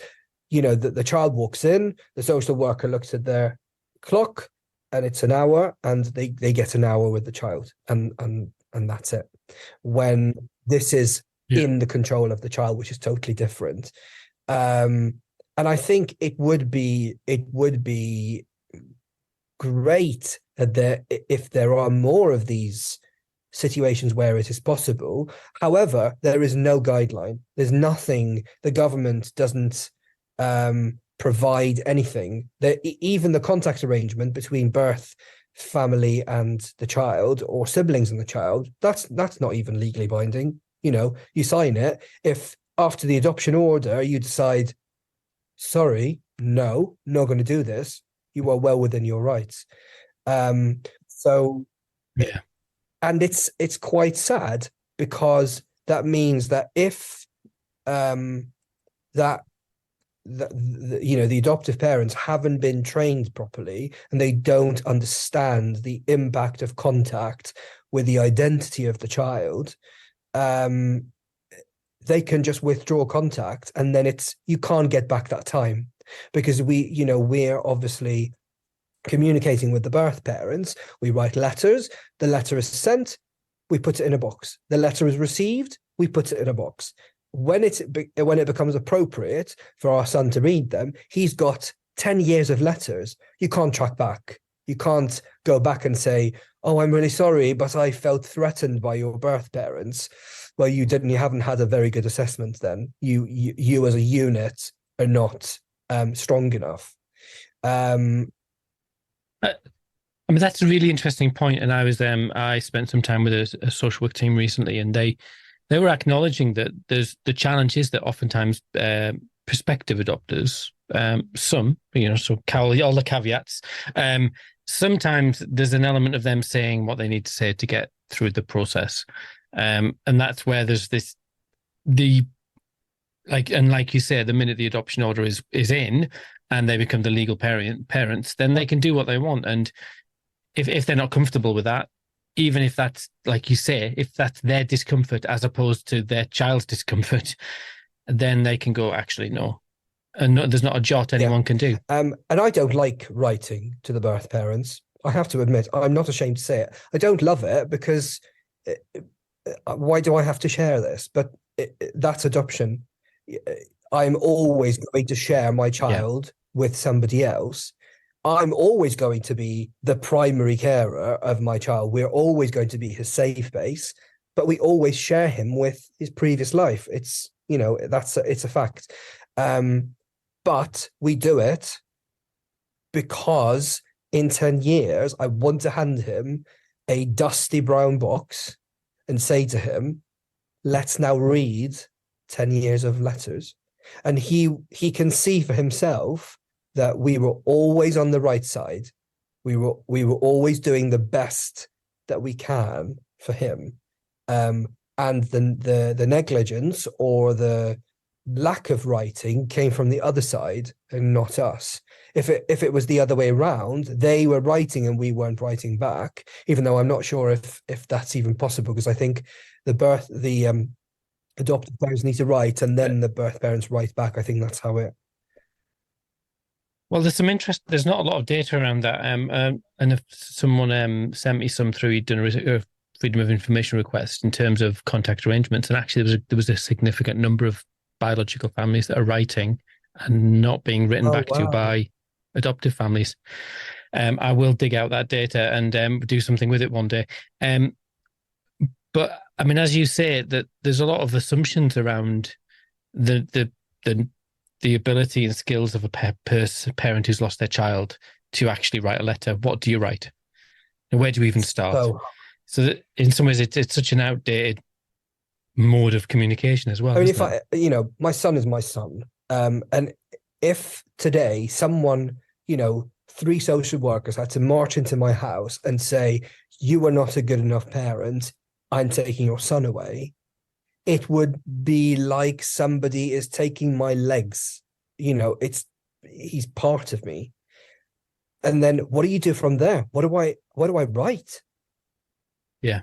the child walks in, the social worker looks at their clock and it's an hour, and they get an hour with the child, and that's it. When this is in the control of the child, which is totally different. And I think it would be great that if there are more of these situations where it is possible. However, there is no guideline. There's nothing. The government doesn't provide anything. Even the contact arrangement between birth family and the child, or siblings and the child, that's not even legally binding. You sign it. If after the adoption order you decide, sorry, no, not going to do this, you are well within your rights. So yeah, and it's quite sad, because that means that if the adoptive parents haven't been trained properly and they don't understand the impact of contact with the identity of the child, they can just withdraw contact, and then you can't get back that time, because we're obviously communicating with the birth parents. We write letters, the letter is sent, we put it in a box. The letter is received, we put it in a box. When it becomes appropriate for our son to read them, he's got 10 years of letters. You can't track back. You can't go back and say, oh, I'm really sorry, but I felt threatened by your birth parents. Well, you haven't had a very good assessment then. You as a unit are not strong enough. I mean, that's a really interesting point. And I spent some time with a social work team recently, and they were acknowledging that there's the challenge is that oftentimes prospective adopters some, so all the caveats. Sometimes there's an element of them saying what they need to say to get through the process. And that's where there's like you say, the minute the adoption order is in and they become the legal parents, then they can do what they want. And if they're not comfortable with that, even if that's, like you say, if that's their discomfort as opposed to their child's discomfort, then they can go, actually, no. And no, there's not a jot anyone can do. And I don't like writing to the birth parents. I have to admit, I'm not ashamed to say it. I don't love it because why do I have to share this? But that's adoption. I'm always going to share my child with somebody else. I'm always going to be the primary carer of my child. We're always going to be his safe base, but we always share him with his previous life. It's, it's a fact. But we do it because in 10 years, I want to hand him a dusty brown box and say to him, let's now read 10 years of letters. And he can see for himself that we were always on the right side. We were always doing the best that we can for him. And the negligence or the lack of writing came from the other side and not us. If it was the other way around, they were writing and we weren't writing back, even though I'm not sure if that's even possible, because I think the adoptive parents need to write and then the birth parents write back. I think that's how it. Well, there's some interest. There's not a lot of data around that. And if someone sent me some through, he'd done a Freedom of Information request in terms of contact arrangements, and actually there was a significant number of biological families that are writing and not being written back to by adoptive families. I will dig out that data and do something with it one day. But I mean, as you say, that there's a lot of assumptions around the ability and skills of a parent who's lost their child to actually write a letter. What do you write? And where do you even start? So that in some ways, it's such an outdated mode of communication as well. I mean, my son is my son. And if today someone, 3 social workers had to march into my house and say, you are not a good enough parent, I'm taking your son away, it would be like somebody is taking my legs. He's part of me. And then what do you do from there? What do I write? Yeah.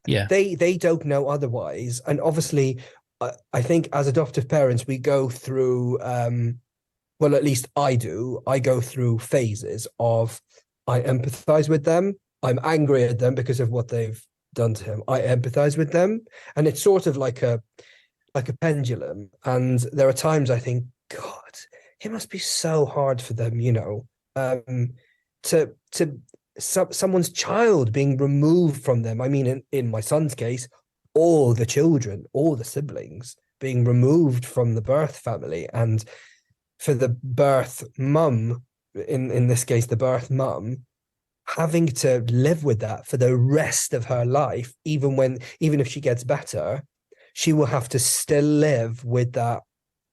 They don't know otherwise. And obviously, I think as adoptive parents, we go through, well, at least I do. I go through phases of I empathize with them. I'm angry at them because of what they've done to him. I empathize with them, and it's sort of like a pendulum. And there are times I think, God, it must be so hard for them, someone's child being removed from them. I mean, in my son's case, all the children, all the siblings being removed from the birth family, and for the birth mum, in this case, the birth mum, having to live with that for the rest of her life, even if she gets better, she will have to still live with that.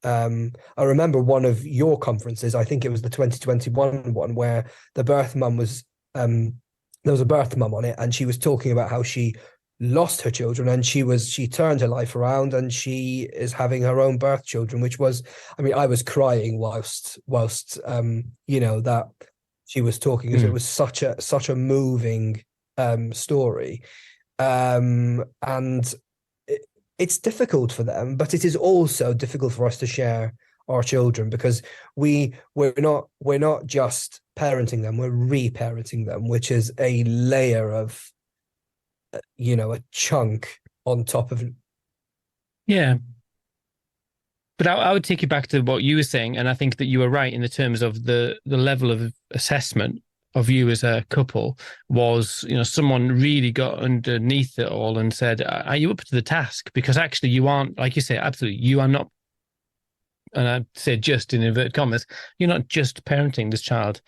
I remember one of your conferences, I think it was the 2021 one, where the birth mum was, there was a birth mum on it, and she was talking about how she lost her children, and she turned her life around, and she is having her own birth children, which was, I mean, I was crying whilst that she was talking, because it was such a moving story, and it's difficult for them, but it is also difficult for us to share our children, because we're not just parenting them, we're reparenting them, which is a layer of a chunk on top of. Yeah. But I would take you back to what you were saying, and I think that you were right in the terms of the level of assessment of you as a couple was, someone really got underneath it all and said, are you up to the task? Because actually you aren't, like you say, absolutely, you are not, and I say just in inverted commas, you're not just parenting this child,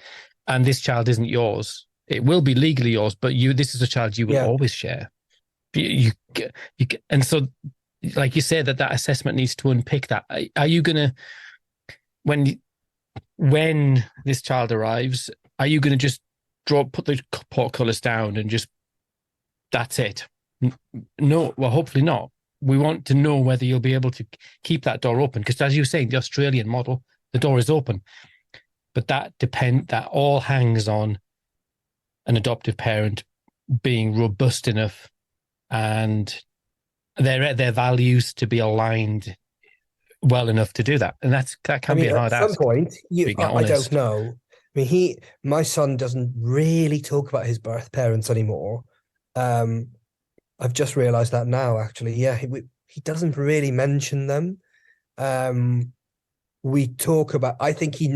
and this child isn't yours. It will be legally yours, but this is a child you will always share. And so, like you say, that assessment needs to unpick that. Are you going to, when this child arrives, are you going to just put the portcullis down and just, that's it? No, well, hopefully not. We want to know whether you'll be able to keep that door open, because as you were saying, the Australian model, the door is open, but that all hangs on an adoptive parent being robust enough and their values to be aligned well enough to do that. And that can be a hard ask. At some point, I don't know. I mean, my son doesn't really talk about his birth parents anymore. I've just realized that now, actually. Yeah, he doesn't really mention them. We talk about, I think he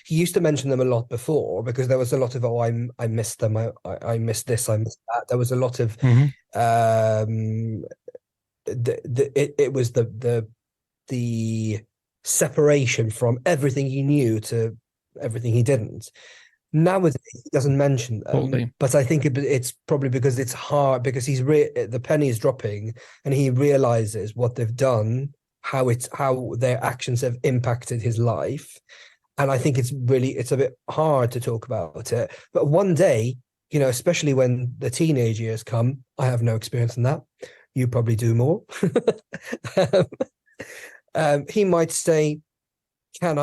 used to mention them a lot before, because there was a lot of, I missed them. I missed this, I missed that. There was a lot of, it was the separation from everything he knew to everything he didn't. Nowadays, he doesn't mention them, totally. But I think it's probably because it's hard, because the penny is dropping, and he realizes what they've done, how their actions have impacted his life, and I think it's a bit hard to talk about it. But one day, especially when the teenage years come, I have no experience in that. You probably do more. He might say, "Can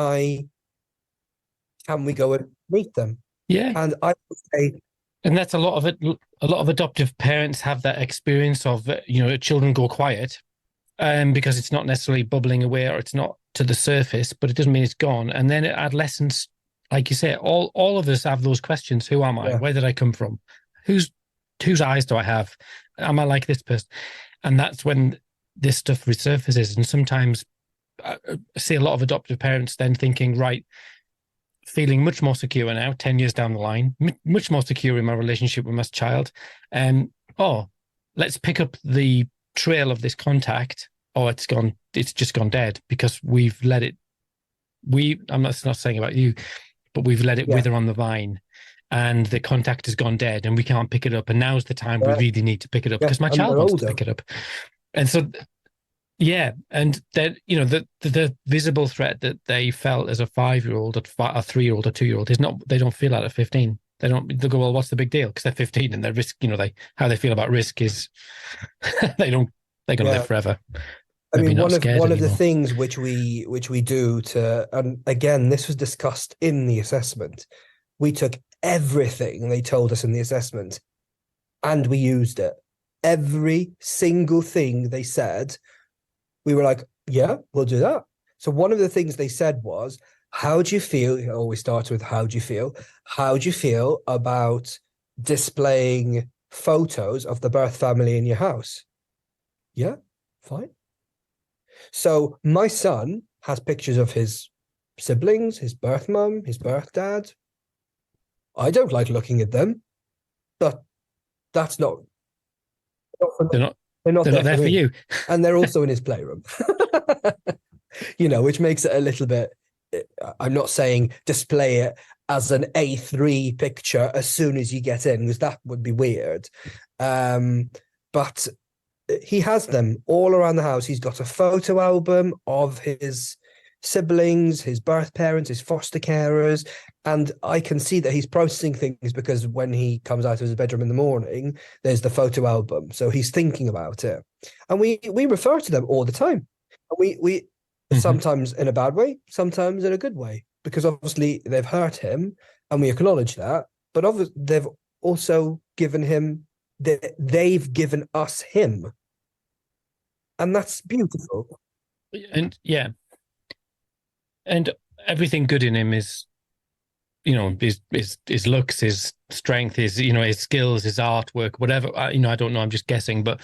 we go and meet them?" Yeah, and I would say, and that's a lot of it. A lot of adoptive parents have that experience of children go quiet, because it's not necessarily bubbling away, or it's not to the surface, but it doesn't mean it's gone. And then at adolescence, like you say, all of us have those questions: Who am I? Yeah. Where did I come from? Whose eyes do I have? Am I like this person? And that's when this stuff resurfaces. And sometimes I see a lot of adoptive parents then thinking, right, feeling much more secure now, 10 years down the line, much more secure in my relationship with my child. Let's pick up the trail of this contact. It's just gone dead, because we've let it, I'm not saying about you, but we've let it wither on the vine, and the contact has gone dead, and we can't pick it up. And now's the time we really need to pick it up, because my child wants to pick it up. And so, and then, the visible threat that they felt as a 5-year-old, a 3-year-old, a 2-year-old they don't feel that at 15. They'll go, well, what's the big deal? Because they're 15, and their risk, how they feel about risk is they're going to live forever. I mean, one of the things which we do to, and again, this was discussed in the assessment. We took everything they told us in the assessment, and we used it. Every single thing they said, we were like, yeah, we'll do that. So one of the things they said was, how do you feel? It always starts with, how do you feel? How do you feel about displaying photos of the birth family in your house? Yeah, fine. So my son has pictures of his siblings, his birth mum, his birth dad. I don't like looking at them, but that's not. They're not there for you. And they're also in his playroom, which makes it a little bit, I'm not saying display it as an A3 picture as soon as you get in, because that would be weird. But he has them all around the house. He's got a photo album of his siblings, his birth parents, his foster carers, and I can see that he's processing things, because when he comes out of his bedroom in the morning, there's the photo album, so he's thinking about it, and we refer to them all the time. We sometimes in a bad way, sometimes in a good way, because obviously they've hurt him, and we acknowledge that, but obviously they've also given him, they've given us him, and that's beautiful. And everything good in him is, his looks, his strength, his skills, his artwork, whatever. I don't know. I'm just guessing, but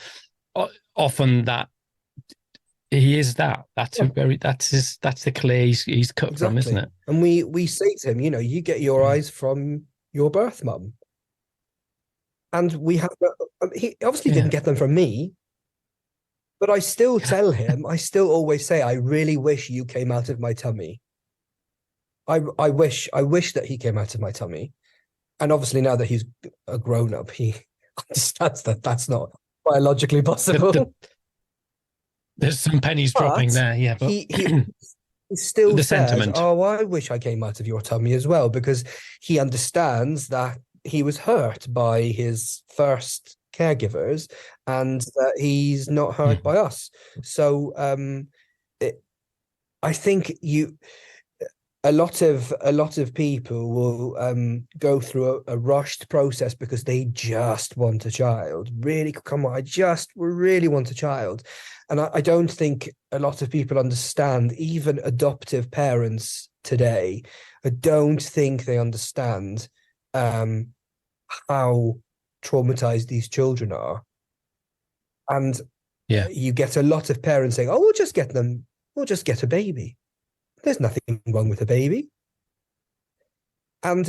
often that he is that. That's the clay he's cut from, isn't it? And we say to him, you get your eyes from your birth mum, and we have. He obviously didn't get them from me. But I still tell him, I still always say, I really wish you came out of my tummy. I wish that he came out of my tummy. And obviously now that he's a grown-up, he understands that that's not biologically possible. There's some pennies dropping there, yeah. But he still the says, sentiment. "Oh, I wish I came out of your tummy as well," because he understands that he was hurt by his first caregivers and that he's not hurt by us. So it, I think a lot of people will go through a rushed process because they just want a child. Really, come on, I just really want a child. And I don't think a lot of people understand, even adoptive parents today, I don't think they understand how traumatized these children are. And Yeah. you get a lot of parents saying, "Oh, we'll just get a baby. There's nothing wrong with a baby." And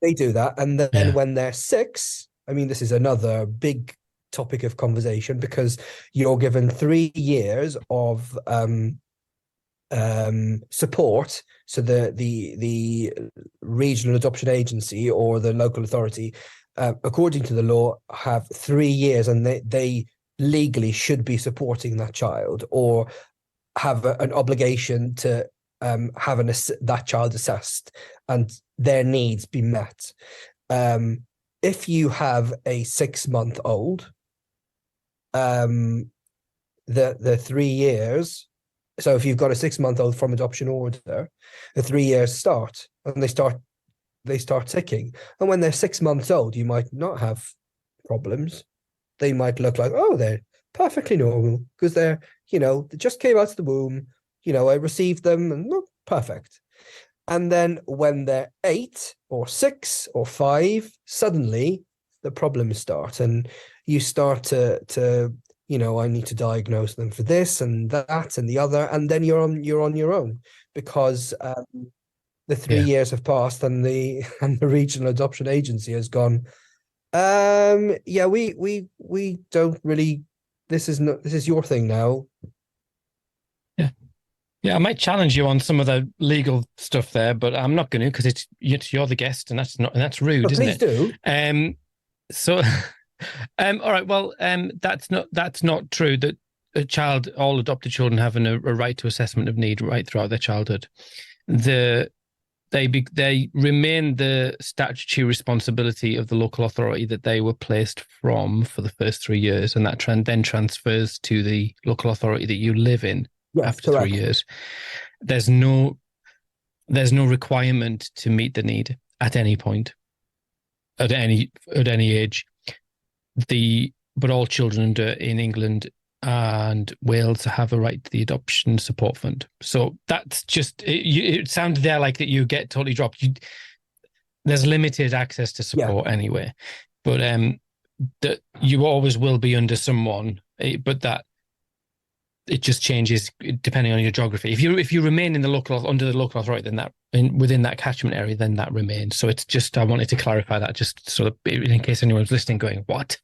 they do that. And then Yeah. when they're 6, I mean, this is another big topic of conversation because you're given 3 years of support. So the regional adoption agency or the local authority, according to the law, have 3 years, and they legally should be supporting that child or have an obligation to have that child assessed and their needs be met. If you have a 6-month-old, the 3 years. So if you've got a 6-month-old from adoption order, the 3 years start, and they start ticking. And when they're 6 months old, you might not have problems. They might look like, oh, they're perfectly normal because they just came out of the womb. I received them and not perfect. And then when they're 8 or 6 or 5, suddenly the problems start, and you start to I need to diagnose them for this and that and the other, and then you're on your own because the 3 years have passed, and the regional adoption agency has gone. Yeah, we don't really. This is your thing now. Yeah, I might challenge you on some of the legal stuff there, but I'm not going to because you're the guest, and that's rude, But isn't please it? do. So, all right. Well, that's not true. That all adopted children have a right to assessment of need right throughout their childhood. They remain the statutory responsibility of the local authority that they were placed from for the first 3 years, and that then transfers to the local authority that you live in. Yes, after correct. 3 years. There's no requirement to meet the need at any point, at any age. But all children in England and Wales have a right to the adoption support fund. So that's just it sounded there like that you get totally dropped. There's limited access to support anyway, but that you always will be under someone, but that it just changes depending on your geography. If you remain under the local authority, then within that catchment area, then that remains. So it's just I wanted to clarify that, just sort of in case anyone's listening, going, "What?"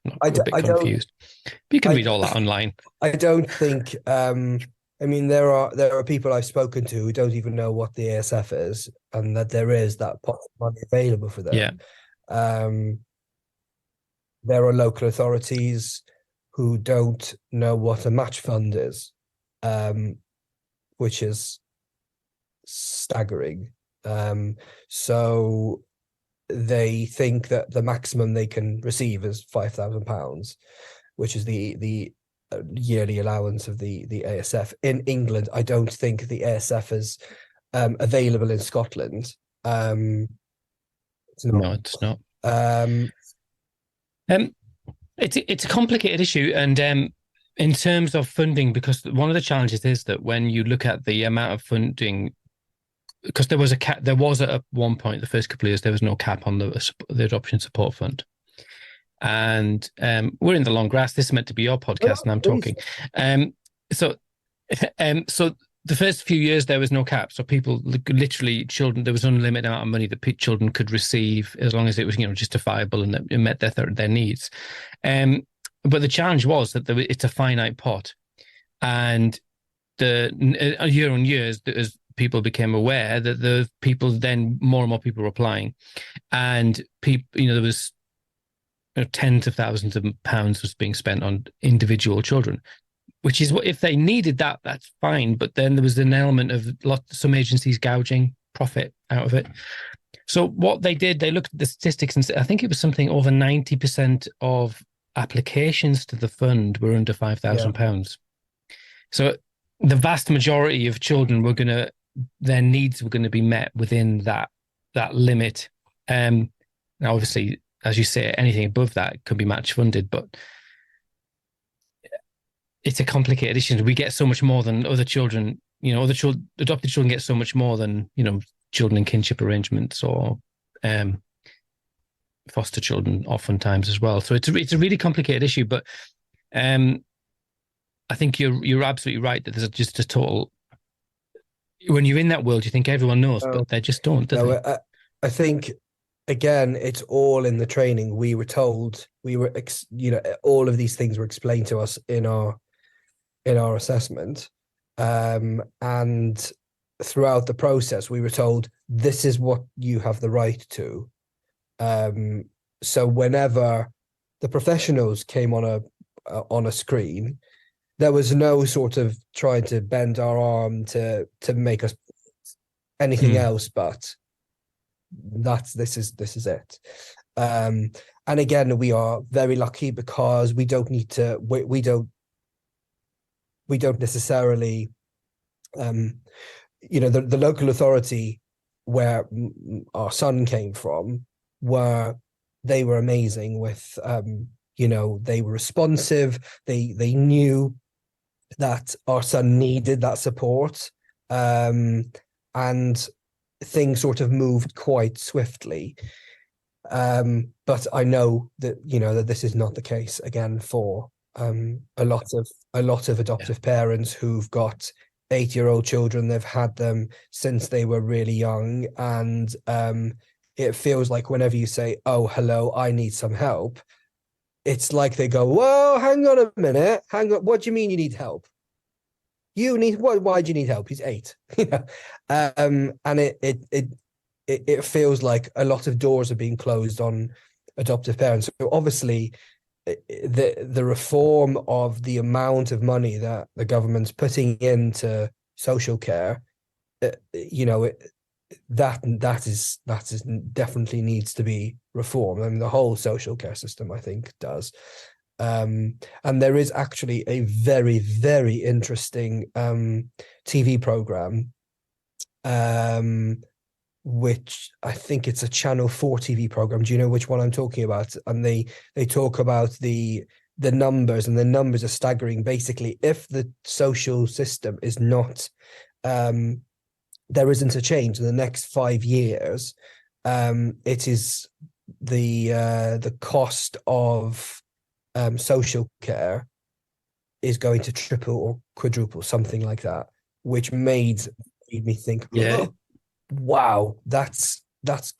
I'm a bit confused. But you can read all that online. I don't think. I mean, there are people I've spoken to who don't even know what the ASF is, and that there is that pot of money available for them. Yeah. There are local authorities who don't know what a match fund is, which is staggering. So they think that the maximum they can receive is £5,000, which is the yearly allowance of the ASF. In England, I don't think the ASF is available in Scotland. It's not. No, it's not. It's a complicated issue, and in terms of funding, because one of the challenges is that when you look at the amount of funding, because there was at one point, the first couple of years, there was no cap on the adoption support fund, and we're in the long grass. This is meant to be your podcast, and I'm talking. So the first few years there was no cap, so people literally there was unlimited amount of money that children could receive as long as it was justifiable and it met their needs. But the challenge was that it's a finite pot, and the year on years as people became aware that the people then more and more people were applying, and people there was tens of thousands of pounds was being spent on individual children. which is what, if they needed that, that's fine. But then there was an element of some agencies gouging profit out of it. So what they did, they looked at the statistics and I think it was something over 90% of applications to the fund were under £5,000. So the vast majority of children their needs were going to be met within that limit. Now, obviously, as you say, anything above that could be match funded, but it's a complicated issue. We get so much more than other children. Adopted children get so much more than children in kinship arrangements or foster children oftentimes as well. So it's a really complicated issue, but I think you're absolutely right that there's just a total. When you're in that world, you think everyone knows, but they just don't. Do they? I think again, it's all in the training. We were told all of these things were explained to us in our assessment, and throughout the process, we were told this is what you have the right to. So whenever the professionals came on a screen, there was no sort of trying to bend our arm to make us anything else, but this is it. And again, we are very lucky because we don't need to. We don't necessarily. The local authority where our son came from they were amazing with they were responsive. They knew that our son needed that support, and things sort of moved quite swiftly. But I know that that this is not the case again for a lot of adoptive parents who've got 8-year-old children. They've had them since they were really young, and it feels like whenever you say, "Oh, hello, I need some help," it's like they go, "Whoa, hang on a minute, hang on. What do you mean you need help? You need what? Why do you need help? He's 8." And it feels like a lot of doors are being closed on adoptive parents. So obviously, the reform of the amount of money that the government's putting into social care, that is definitely needs to be reformed. I mean, the whole social care system, I think, does. And there is actually a very, very interesting TV program, which I think it's a Channel 4 TV program. Do you know which one I'm talking about? And they talk about the numbers, and the numbers are staggering. Basically, if the social system is not, there isn't a change in the next 5 years, it is the cost of social care is going to triple or quadruple, something like that, which made me think, oh, wow, that's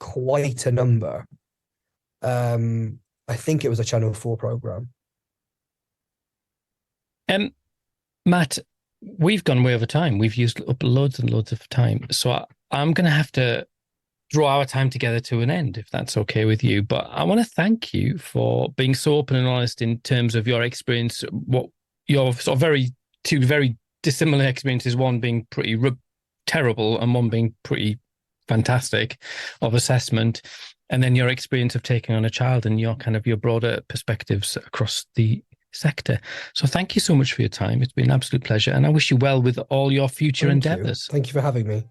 quite a number. I think it was a Channel 4 program. Matt, we've gone way over time. We've used up loads and loads of time. So I'm going to have to draw our time together to an end, if that's okay with you. But I want to thank you for being so open and honest in terms of your experience, what your sort of two very dissimilar experiences, one being pretty terrible and one being pretty fantastic of assessment, and then your experience of taking on a child and your broader perspectives across the sector. So thank you so much for your time. It's been an absolute pleasure, and I wish you well with all your future endeavors. Thank you for having me.